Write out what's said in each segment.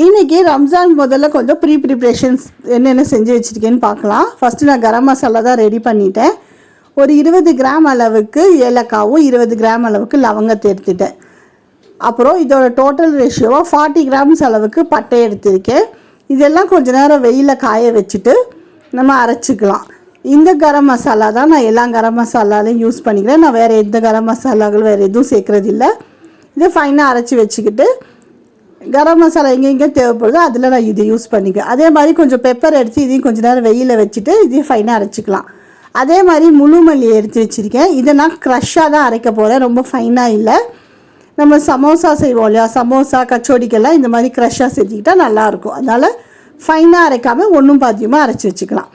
இன்றைக்கி ரம்ஜான் முதல்ல கொஞ்சம் ப்ரிப்ரேஷன்ஸ் என்னென்ன செஞ்சு வச்சுருக்கேன்னு பார்க்கலாம். ஃபஸ்ட்டு நான் கரம் மசாலா தான் ரெடி பண்ணிட்டேன். ஒரு 20 கிராம் அளவுக்கு ஏலக்காவும் 20 கிராம் அளவுக்கு லவங்கத்தை எடுத்துட்டேன். அப்புறம் இதோட டோட்டல் ரேஷியோவாக 40 கிராம்ஸ் அளவுக்கு பட்டை எடுத்திருக்கேன். இதெல்லாம் கொஞ்சம் நேரம் வெயிலில் காய வச்சுட்டு நம்ம அரைச்சிக்கலாம். இந்த கரம் மசாலா தான் நான் எல்லா கரம் மசாலாலையும் யூஸ் பண்ணிக்கிறேன். நான் வேறு எந்த கரம் மசாலாக்கள் வேறு எதுவும் சேர்க்குறதில்ல. இதை ஃபைனாக அரைச்சி வச்சுக்கிட்டு கரம் மசாலா எங்கே தேவைப்படுதோ அதில் நான் இதை யூஸ் பண்ணிக்கிறேன். அதே மாதிரி கொஞ்சம் பெப்பர் எடுத்து இதையும் கொஞ்சம் நேரம் வெயிலில் வச்சுட்டு இதையும் ஃபைனாக அரைச்சிக்கலாம். அதே மாதிரி முழு மல்லி எடுத்து வச்சுருக்கேன். இதை நான் க்ரஷ்ஷாக தான் அரைக்க போகிறேன், ரொம்ப ஃபைனாக இல்லை. நம்ம சமோசா செய்வோம் இல்லையா, சமோசா கச்சோடிக்கெல்லாம் இந்த மாதிரி க்ரஷ்ஷாக செஞ்சுக்கிட்டால் நல்லாயிருக்கும். அதனால் ஃபைனாக அரைக்காமல் ஒன்றும் பாத்தியமாக அரைச்சி வச்சுக்கலாம்.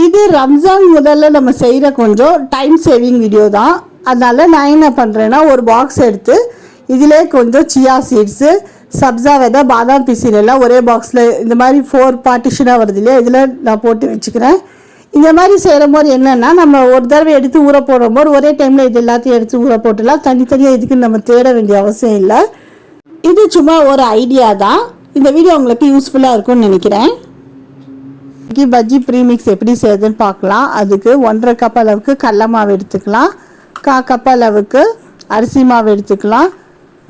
இது ரம்ஜான் முதல்ல நம்ம செய்கிற கொஞ்சம் டைம் சேவிங் வீடியோ தான். அதனால் நான் என்ன பண்ணுறேன்னா, ஒரு பாக்ஸ் எடுத்து இதிலே கொஞ்சம் சியா சீட்ஸு, சப்ஸா விதை, பாதாம் பிசினெல்லாம் ஒரே பாக்ஸில் இந்த மாதிரி 4 பார்ட்டிஷனாக வருது இல்லையா, இதில் நான் போட்டு வச்சுக்கிறேன். இந்த மாதிரி செய்கிற போது என்னென்னா, நம்ம ஒரு தடவை எடுத்து ஊற போடும் போது ஒரே டைமில் இது எல்லாத்தையும் எடுத்து ஊற போட்டுலாம் தனித்தனியாக இதுக்கு நம்ம தேட வேண்டிய அவசியம் இல்லை. இது சும்மா ஒரு ஐடியா தான். இந்த வீடியோ உங்களுக்கு யூஸ்ஃபுல்லாக இருக்கும்னு நினைக்கிறேன். பஜ்ஜி ப்ரீமிக்ஸ் எப்படி செய்யுதுன்னு பார்க்கலாம். அதுக்கு 1.5 கப் அளவுக்கு கடல மாவு எடுத்துக்கலாம், 1/4 கப் அளவுக்கு அரிசி மாவு எடுத்துக்கலாம்,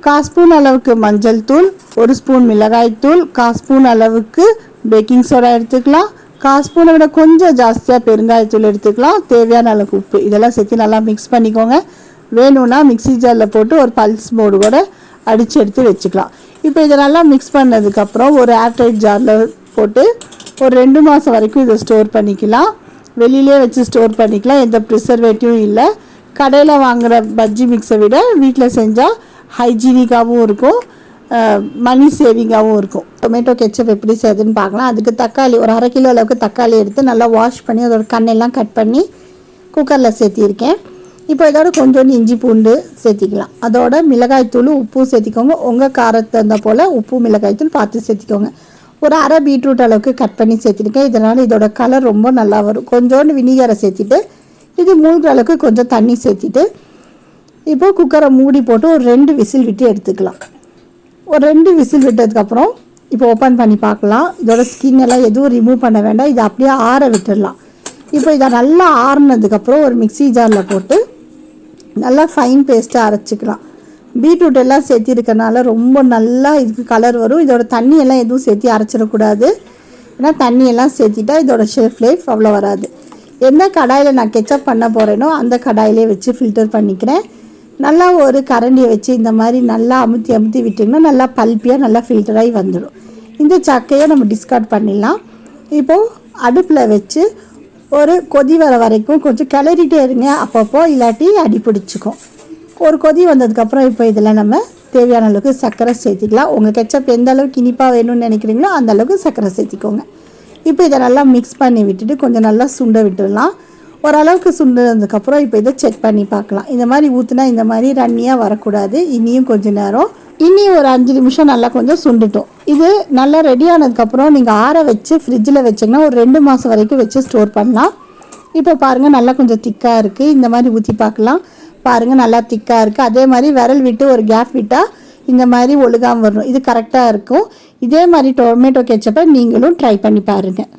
1/4 ஸ்பூன் அளவுக்கு மஞ்சள் தூள், 1 ஸ்பூன் மிளகாய் தூள், 1/4 ஸ்பூன் அளவுக்கு பேக்கிங் சோடா எடுத்துக்கலாம், 1/4 ஸ்பூனை விட கொஞ்சம் ஜாஸ்தியாக பெருங்காயத்தூள் எடுத்துக்கலாம், தேவையான அளவுக்கு உப்பு. இதெல்லாம் சேர்த்து நல்லா மிக்ஸ் பண்ணிக்கோங்க. வேணும்னா மிக்ஸி ஜாரில் போட்டு ஒரு பல்ஸ் மோடு கூட அடித்து எடுத்து வச்சுக்கலாம். இப்போ இதை நல்லா மிக்ஸ் பண்ணதுக்கப்புறம் ஒரு ஏர்டைட் ஜாரில் போட்டு ஒரு 2 மாதம் வரைக்கும் இதை ஸ்டோர் பண்ணிக்கலாம். வெளியிலே வச்சு ஸ்டோர் பண்ணிக்கலாம், எந்த ப்ரிசர்வேட்டிவும் இல்லை. கடையில் வாங்குகிற பஜ்ஜி மிக்ஸை விட வீட்டில் செஞ்சால் ஹைஜீனிக்காகவும் இருக்கும், மணி சேவிங்காகவும் இருக்கும். டொமேட்டோ கெச்சப் எப்படி செய்யுதுன்னு பார்க்கலாம். அதுக்கு தக்காளி ஒரு 1/2 கிலோ அளவுக்கு தக்காளி எடுத்து நல்லா வாஷ் பண்ணி அதோட கண்ணெல்லாம் கட் பண்ணி குக்கரில் சேர்த்திருக்கேன். இப்போ இதோட கொஞ்சோண்டு இஞ்சி பூண்டு சேர்த்திக்கலாம். அதோட மிளகாய்த்தூள் உப்பும் சேர்த்திக்கோங்க. உங்கள் காரத்தை தகுந்த போல் உப்பு மிளகாய்த்தூள் பார்த்து சேர்த்திக்கோங்க. ஒரு 1/2 பீட்ரூட் அளவுக்கு கட் பண்ணி சேர்த்திருக்கேன். இதனால் இதோட கலர் ரொம்ப நல்லா வரும். கொஞ்சோண்டு வினிகரை சேர்த்திட்டு இது மூழ்கிற அளவுக்கு கொஞ்சம் தண்ணி சேர்த்திட்டு இப்போது குக்கரை மூடி போட்டு ஒரு 2 விசில் விட்டு எடுத்துக்கலாம். ஒரு 2 விசில் விட்டதுக்கப்புறம் இப்போ ஓப்பன் பண்ணி பார்க்கலாம். இதோட ஸ்கின் எல்லாம் எதுவும் ரிமூவ் பண்ண வேண்டாம், இதை அப்படியே ஆற விட்டுடலாம். இப்போ இதை நல்லா ஆறுனதுக்கப்புறம் ஒரு மிக்ஸி ஜாரில் போட்டு நல்லா ஃபைன் பேஸ்ட்டாக அரைச்சிக்கலாம். பீட்ரூட் எல்லாம் சேர்த்திருக்கனால ரொம்ப நல்லா இதுக்கு கலர் வரும். இதோட தண்ணியெல்லாம் எதுவும் சேர்த்து அரைச்சிடக்கூடாது, ஏன்னா தண்ணியெல்லாம் சேர்த்திட்டா இதோட ஷெல்ஃப் லைஃப் அவ்வளோ வராது. எந்த கடாயில் நான் கெச்சப் பண்ண போகிறேனோ அந்த கடாயிலே வச்சு ஃபில்டர் பண்ணிக்கிறேன். நல்லா ஒரு கரண்டியை வச்சு இந்த மாதிரி நல்லா அமுத்தி விட்டிங்கன்னா நல்லா பல்பியாக நல்லா ஃபில்டராகி வந்துடும். இந்த சக்கையை நம்ம டிஸ்கார்ட் பண்ணிடலாம். இப்போது அடுப்பில் வச்சு ஒரு கொதி வர வரைக்கும் கொஞ்சம் கிளறிட்டே இருங்க, அப்பப்போ இல்லாட்டி அடி பிடிச்சிக்கும். ஒரு கொதி வந்ததுக்கப்புறம் இப்போ இதில் நம்ம தேவையான அளவுக்கு சர்க்கரை சேர்த்திக்கலாம். உங்கள் கெச்சப் எந்த அளவுக்கு இனிப்பாக வேணும்னு நினைக்கிறீங்களோ அந்த அளவுக்கு சர்க்கரை சேர்த்திக்கோங்க. இப்போ இதை நல்லா மிக்ஸ் பண்ணி விட்டுட்டு கொஞ்சம் நல்லா சுண்ட விட்டுடலாம். ஓரளவுக்கு சுண்டதுக்கப்புறம் இப்போ இதை செக் பண்ணி பார்க்கலாம். இந்த மாதிரி ஊற்றுனா இந்த மாதிரி ரன்னியாக வரக்கூடாது. இனியும் கொஞ்சம் நேரம், இனியும் ஒரு 5 நிமிஷம் நல்லா கொஞ்சம் சுண்டுட்டோம். இது நல்லா ரெடி ஆனதுக்கப்புறம் நீங்கள் ஆற வச்சு ஃப்ரிட்ஜில் வச்சிங்கன்னா ஒரு 2 மாதம் வரைக்கும் வச்சு ஸ்டோர் பண்ணலாம். இப்போ பாருங்கள் நல்லா கொஞ்சம் திக்காக இருக்குது. இந்த மாதிரி ஊற்றி பார்க்கலாம். பாருங்கள் நல்லா திக்காக இருக்குது. அதே மாதிரி விரல் விட்டு ஒரு கேப் விட்டால் இந்த மாதிரி ஒழுகாமல் வரணும். இது கரெக்டாக இருக்கும். இதே மாதிரி டொமேட்டோ கெச்சப்பை நீங்களும் ட்ரை பண்ணி பாருங்கள்.